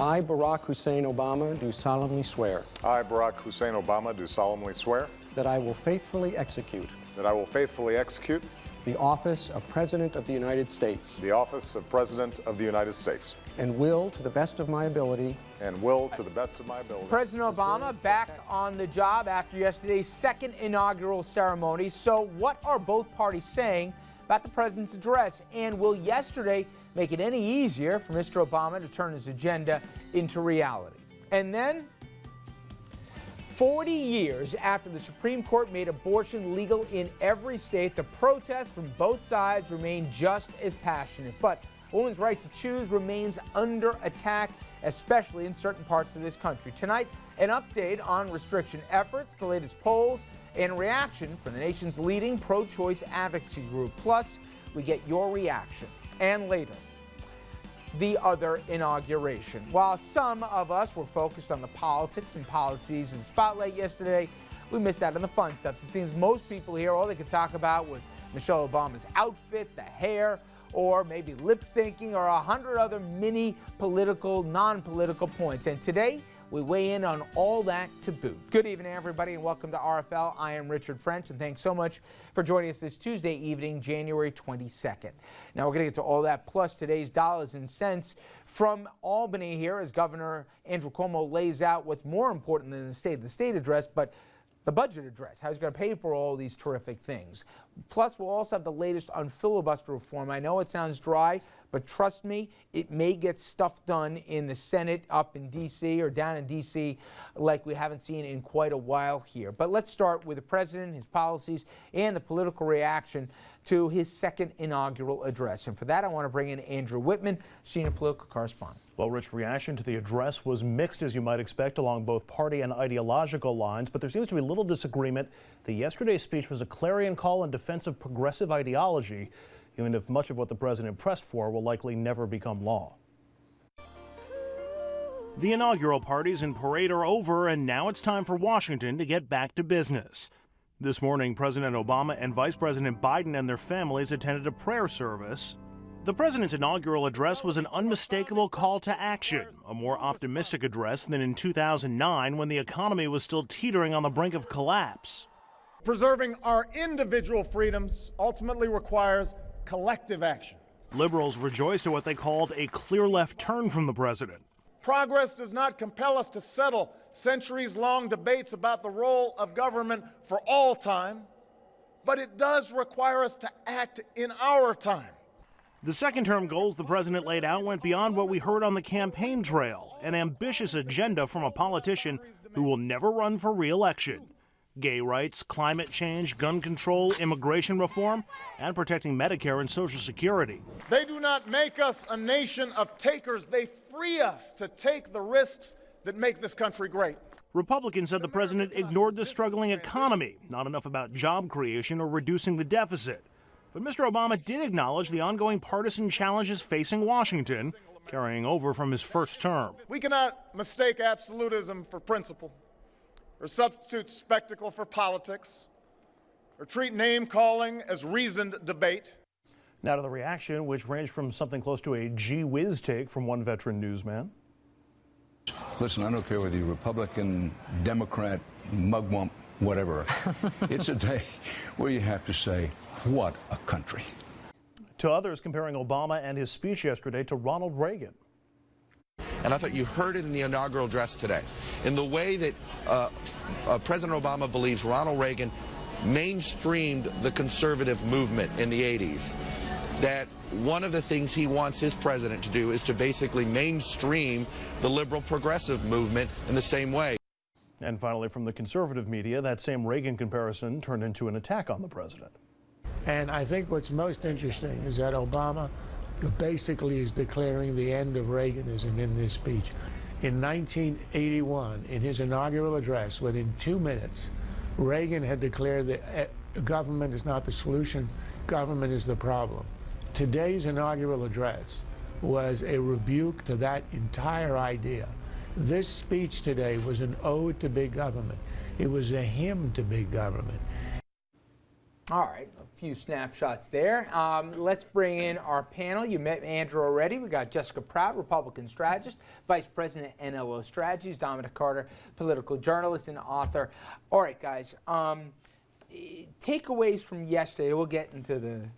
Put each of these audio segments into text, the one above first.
I, Barack Hussein Obama, do solemnly swear I, Barack Hussein Obama, do solemnly swear that I will faithfully execute that I will faithfully execute the office of President of the United States the office of President of the United States and will, to the best of my ability, President Obama back on the job after yesterday's second inaugural ceremony. So what are both parties saying about the president's address? And will yesterday make it any easier for Mr. Obama to turn his agenda into reality? And then, 40 years after the Supreme Court made abortion legal in every state, the protests from both sides remain just as passionate. But a woman's right to choose remains under attack, especially in certain parts of this country. Tonight, an update on restriction efforts, the latest polls, and reaction from the nation's leading pro-choice advocacy group. Plus, we get your reaction. And later, the other inauguration. While some of us were focused on the politics and policies in the spotlight yesterday, we missed out on the fun stuff. It seems most people here, all they could talk about was Michelle Obama's outfit, the hair, or maybe lip syncing, or 100 other mini political, non-political points. And today, we weigh in on all that to boot. Good evening, everybody, and welcome to RFL. I am Richard French, and thanks so much for joining us this Tuesday evening, January 22nd. Now, we're going to get to all that, plus today's dollars and cents from Albany here, as Governor Andrew Cuomo lays out what's more important than the state address, but the budget address, how he's going to pay for all these terrific things. Plus, we'll also have the latest on filibuster reform. I know it sounds dry, but trust me, it may get stuff done in the Senate up in D.C. or down in D.C. like we haven't seen in quite a while here. But let's start with the president, his policies, and the political reaction to his second inaugural address. And for that, I want to bring in Andrew Whitman, senior political correspondent. Well, Rich, reaction to the address was mixed, as you might expect, along both party and ideological lines, but there seems to be little disagreement that yesterday's speech was a clarion call in defense of progressive ideology, even if much of what the president pressed for will likely never become law. The inaugural parties and parade are over, and now it's time for Washington to get back to business. This morning, President Obama and Vice President Biden and their families attended a prayer service. The president's inaugural address was an unmistakable call to action, a more optimistic address than in 2009 when the economy was still teetering on the brink of collapse. Preserving our individual freedoms ultimately requires collective action. Liberals rejoiced at what they called a clear left turn from the president. Progress does not compel us to settle centuries-long debates about the role of government for all time, but it does require us to act in our time. The second-term goals the president laid out went beyond what we heard on the campaign trail, an ambitious agenda from a politician who will never run for re-election. Gay rights, climate change, gun control, immigration reform, and protecting Medicare and Social Security. They do not make us a nation of takers. They free us to take the risks that make this country great. Republicans said the president ignored the struggling economy, not enough about job creation or reducing the deficit. But Mr. Obama did acknowledge the ongoing partisan challenges facing Washington, carrying over from his first term. We cannot mistake absolutism for principle, or substitute spectacle for politics, or treat name-calling as reasoned debate. Now to the reaction, which ranged from something close to a gee whiz take from one veteran newsman. Listen, I don't care whether you're Republican, Democrat, mugwump, whatever. It's a day where you have to say, what a country. To others, comparing Obama and his speech yesterday to Ronald Reagan. And I thought you heard it in the inaugural address today, in the way that President Obama believes Ronald Reagan mainstreamed the conservative movement in the 80s. That one of the things he wants his president to do is to basically mainstream the liberal progressive movement in the same way. And finally, from the conservative media, that same Reagan comparison turned into an attack on the president. And I think what's most interesting is that Obama basically is declaring the end of Reaganism in this speech. In 1981, in his inaugural address, within 2 minutes, Reagan had declared that government is not the solution, government is the problem. Today's inaugural address was a rebuke to that entire idea. This speech today was an ode to big government. It was a hymn to big government. All right, a few snapshots there. Let's bring in our panel. You met Andrew already. We got Jessica Proud, Republican strategist, Vice President, NLO Strategies, Dominic Carter, political journalist and author. All right, guys. Takeaways from yesterday. We'll get into the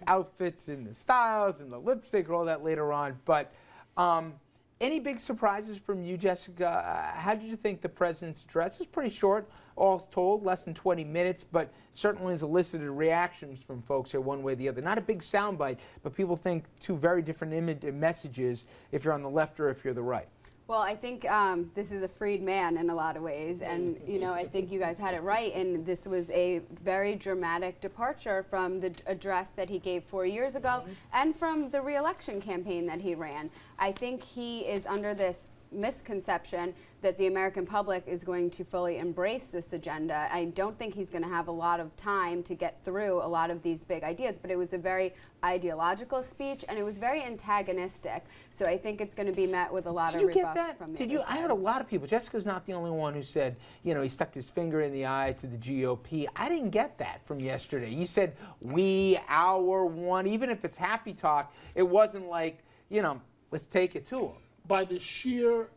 outfits and the styles and the lipstick and all that later on. But any big surprises from you, Jessica? How did you think the president's address? It was pretty short, all told, less than 20 minutes, but certainly has elicited reactions from folks here one way or the other. Not a big soundbite, but people think two very different messages if you're on the left or if you're the right. Well, I think this is a freed man in a lot of ways, and I think you guys had it right, and this was a very dramatic departure from the address that he gave 4 years ago and from the re-election campaign that he ran. I think he is under this misconception that the American public is going to fully embrace this agenda. I don't think he's going to have a lot of time to get through a lot of these big ideas, but it was a very ideological speech and it was very antagonistic. So I think it's going to be met with a lot of rebuffs from the other side. I heard a lot of people. Jessica's not the only one who said, he stuck his finger in the eye to the GOP. I didn't get that from yesterday. He said, we, our, one. Even if it's happy talk, it wasn't like, let's take it to him. By the sheer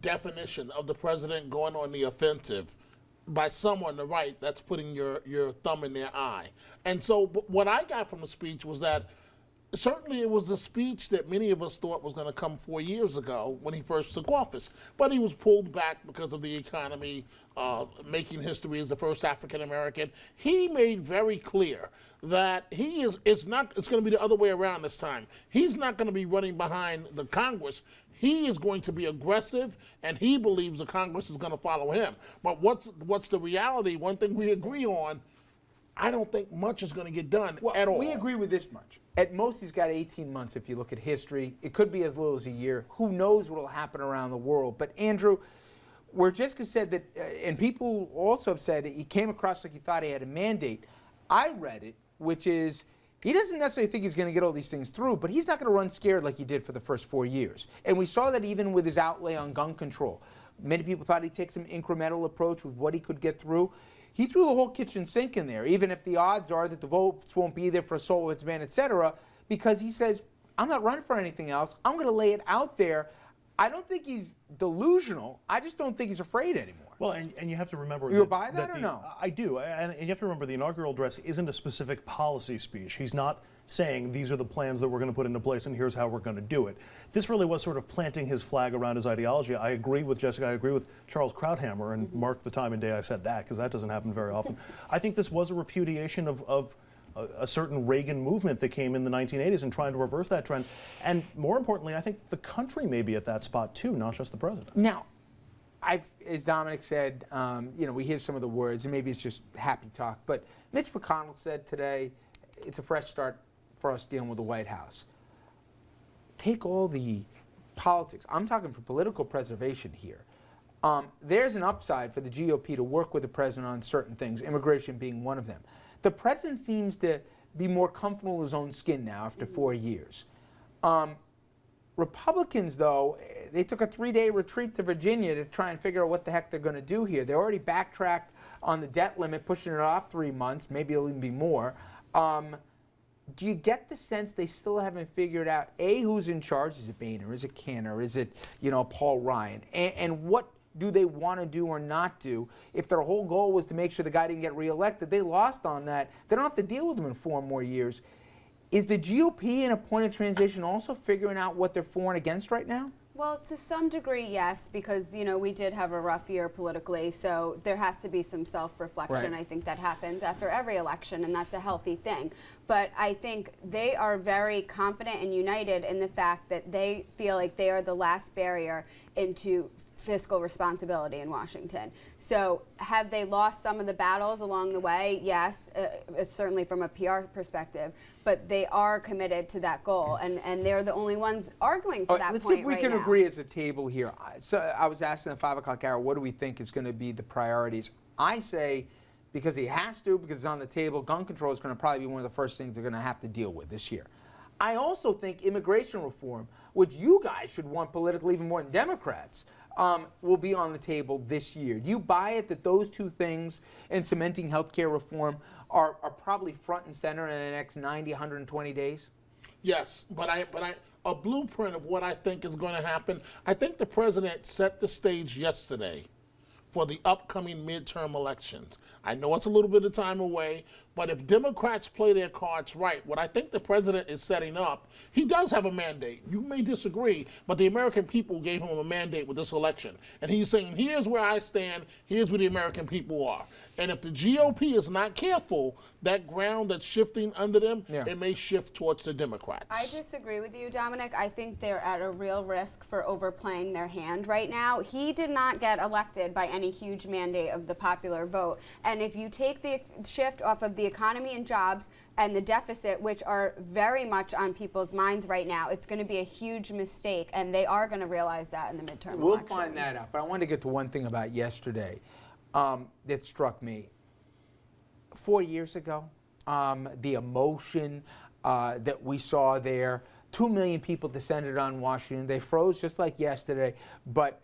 definition of the president going on the offensive, by some on the right, that's putting your thumb in their eye. And so what I got from the speech was that certainly it was a speech that many of us thought was going to come 4 years ago when he first took office. But he was pulled back because of the economy, making history as the first African American. He made very clear that it's going to be the other way around this time. He's not going to be running behind the Congress. He is going to be aggressive, and he believes the Congress is going to follow him. But what's the reality? One thing we agree on, I don't think much is going to get done at all. We agree with this much. At most, he's got 18 months if you look at history. It could be as little as a year. Who knows what will happen around the world? But Andrew, where Jessica said that, and people also have said he came across like he thought he had a mandate, I read it, which is he doesn't necessarily think he's going to get all these things through, but he's not going to run scared like he did for the first 4 years. And we saw that even with his outlay on gun control. Many people thought he'd take some incremental approach with what he could get through. He threw the whole kitchen sink in there, even if the odds are that the votes won't be there for a Solowitz ban, et cetera, because he says, I'm not running for anything else. I'm going to lay it out there. I don't think he's delusional. I just don't think he's afraid anymore. Well, and you have to remember... You buy that or no? I do. And you have to remember the inaugural address isn't a specific policy speech. He's not saying these are the plans that we're going to put into place and here's how we're going to do it. This really was sort of planting his flag around his ideology. I agree with Jessica. I agree with Charles Krauthammer, and mark the time and day I said that, because that doesn't happen very often. I think this was a repudiation of a certain Reagan movement that came in the 1980s and trying to reverse that trend. And more importantly, I think the country may be at that spot too, not just the president. Now, as Dominic said, we hear some of the words, and maybe it's just happy talk, but Mitch McConnell said today, it's a fresh start for us dealing with the White House. Take all the politics. I'm talking for political preservation here. There's an upside for the GOP to work with the president on certain things, immigration being one of them. The president seems to be more comfortable in his own skin now after 4 years. Republicans, though, they took a 3-day retreat to Virginia to try and figure out what the heck they're going to do here. They already backtracked on the debt limit, pushing it off 3 months. Maybe it'll even be more. Do you get the sense they still haven't figured out, A, who's in charge? Is it Boehner? Is it Cantor? Is it, Paul Ryan? And what do they want to do or not do? If their whole goal was to make sure the guy didn't get reelected, they lost on that. They don't have to deal with him in 4 more years. Is the GOP in a point of transition also figuring out what they're for and against right now? Well, to some degree, yes, because, we did have a rough year politically, so there has to be some self-reflection. Right. I think that happens after every election, and that's a healthy thing. But I think they are very confident and united in the fact that they feel like they are the last barrier into fiscal responsibility in Washington. So have they lost some of the battles along the way? Yes, certainly from a PR perspective, but they are committed to that goal, and they're the only ones arguing for that point right now. Let's see if we can agree as a table here. So I was asking the 5 o'clock hour, what do we think is going to be the priorities? I say, because he has to, because it's on the table, gun control is going to probably be one of the first things they're going to have to deal with this year. I also think immigration reform, which you guys should want politically even more than Democrats, will be on the table this year. Do you buy it that those two things and cementing health care reform are probably front and center in the next 90, 120 days? Yes, but a blueprint of what I think is going to happen. I think the president set the stage yesterday for the upcoming midterm elections. I know it's a little bit of time away, but if Democrats play their cards right, what I think the president is setting up, he does have a mandate. You may disagree, but the American people gave him a mandate with this election. And he's saying, here's where I stand, here's where the American people are. And if the GOP is not careful, that ground that's shifting under them, it may shift towards the Democrats. I disagree with you, Dominic. I think they're at a real risk for overplaying their hand right now. He did not get elected by any huge mandate of the popular vote. And if you take the shift off of the economy and jobs and the deficit, which are very much on people's minds right now, it's going to be a huge mistake, and they are going to realize that in the midterm elections. We'll find that out. But I want to get to one thing about yesterday that struck me. 4 years ago, the emotion that we saw there, 2 million people descended on Washington. They froze just like yesterday, but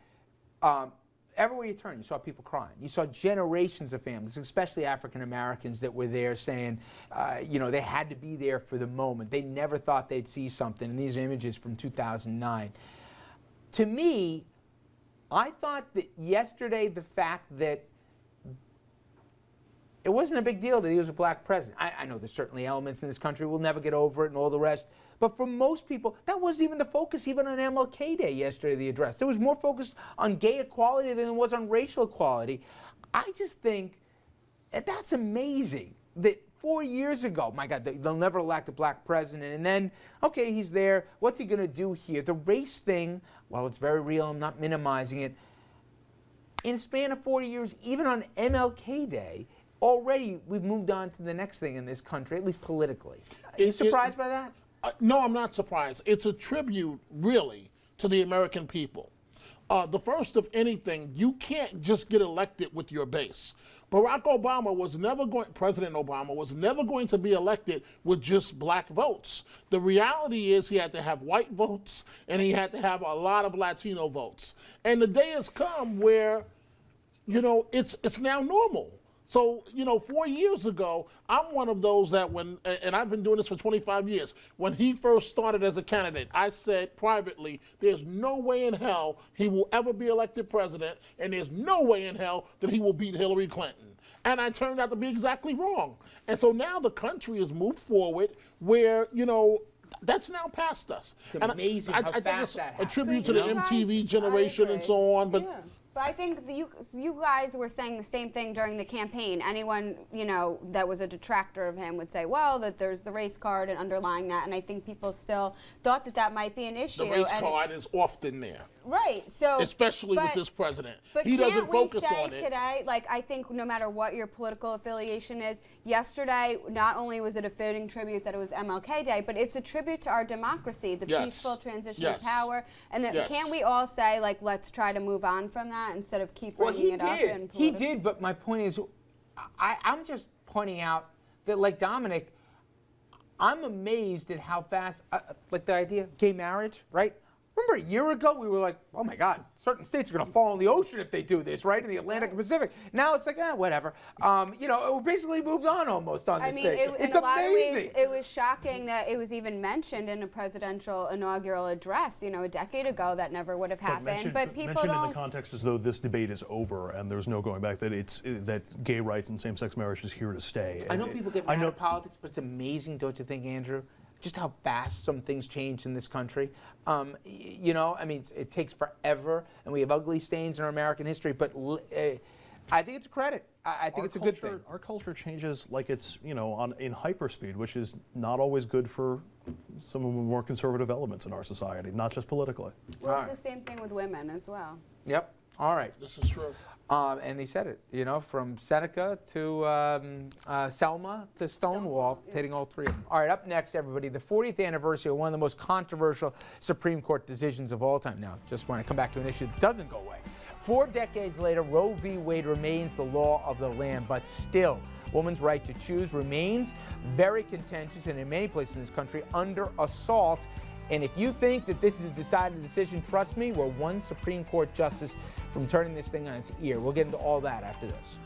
everywhere you turn, you saw people crying. You saw generations of families, especially African Americans, that were there saying, they had to be there for the moment. They never thought they'd see something. And these images from 2009. To me, I thought that yesterday, the fact that it wasn't a big deal that he was a black president. I know there's certainly elements in this country we'll never get over it and all the rest. But for most people, that wasn't even the focus, even on MLK Day yesterday, the address. There was more focus on gay equality than there was on racial equality. I just think that's amazing that 4 years ago, my God, they'll never elect a black president. And then, okay, he's there. What's he going to do here? The race thing, while it's very real, I'm not minimizing it. In a span of 40 years, even on MLK Day, already we've moved on to the next thing in this country, at least politically. Are you surprised by that? No, I'm not surprised. It's a tribute, really, to the American people. The first of anything, you can't just get elected with your base. Barack Obama was never going, President Obama was never going to be elected with just black votes. The reality is he had to have white votes and he had to have a lot of Latino votes. And the day has come where, it's now normal. So, 4 years ago, I'm one of those that and I've been doing this for 25 years, when he first started as a candidate, I said privately, there's no way in hell he will ever be elected president, and there's no way in hell that he will beat Hillary Clinton. And I turned out to be exactly wrong. And so now the country has moved forward where, that's now past us. It's amazing how fast that it's a happened. tribute to the MTV generation and so on. But But I think you guys were saying the same thing during the campaign. Anyone, that was a detractor of him would say, well, that there's the race card and underlying that. And I think people still thought that might be an issue. The race card is often there. Right. So especially with this president. But he doesn't focus say on it. Today, I think no matter what your political affiliation is, yesterday not only was it a fitting tribute that it was MLK Day, but it's a tribute to our democracy, the peaceful transition of power. And that can't we all say, let's try to move on from that instead of keep bringing it up? He did, but my point is, I'm just pointing out that, like Dominic, I'm amazed at how fast, the idea, gay marriage, right? Remember a year ago, we were like, oh my God, certain states are going to fall in the ocean if they do this, right? In the Atlantic and Pacific. Now it's like, whatever. We basically moved on almost on this stage. It's in a lot of amazing. ways, it was shocking that it was even mentioned in a presidential inaugural address, a decade ago. That never would have happened. But people mentioned don't. in the context as though this debate is over and there's no going back, that gay rights and same-sex marriage is here to stay. I know people get mad at politics, but it's amazing, don't you think, Andrew? Just how fast some things change in this country. It takes forever, and we have ugly stains in our American history, but I think it's a credit. I think it's a good thing. Our culture changes like it's, in hyperspeed, which is not always good for some of the more conservative elements in our society, not just politically. Well, it's the same thing with women as well. Yep. All right. This is true. And he said it, from Seneca to Selma to Stonewall, hitting all three of them. All right, up next, everybody, the 40th anniversary of one of the most controversial Supreme Court decisions of all time. Now, just want to come back to an issue that doesn't go away. 4 decades later, Roe v. Wade remains the law of the land, but still, women's right to choose remains very contentious and in many places in this country under assault. And if you think that this is a decided decision, trust me, we're one Supreme Court justice from turning this thing on its ear. We'll get into all that after this.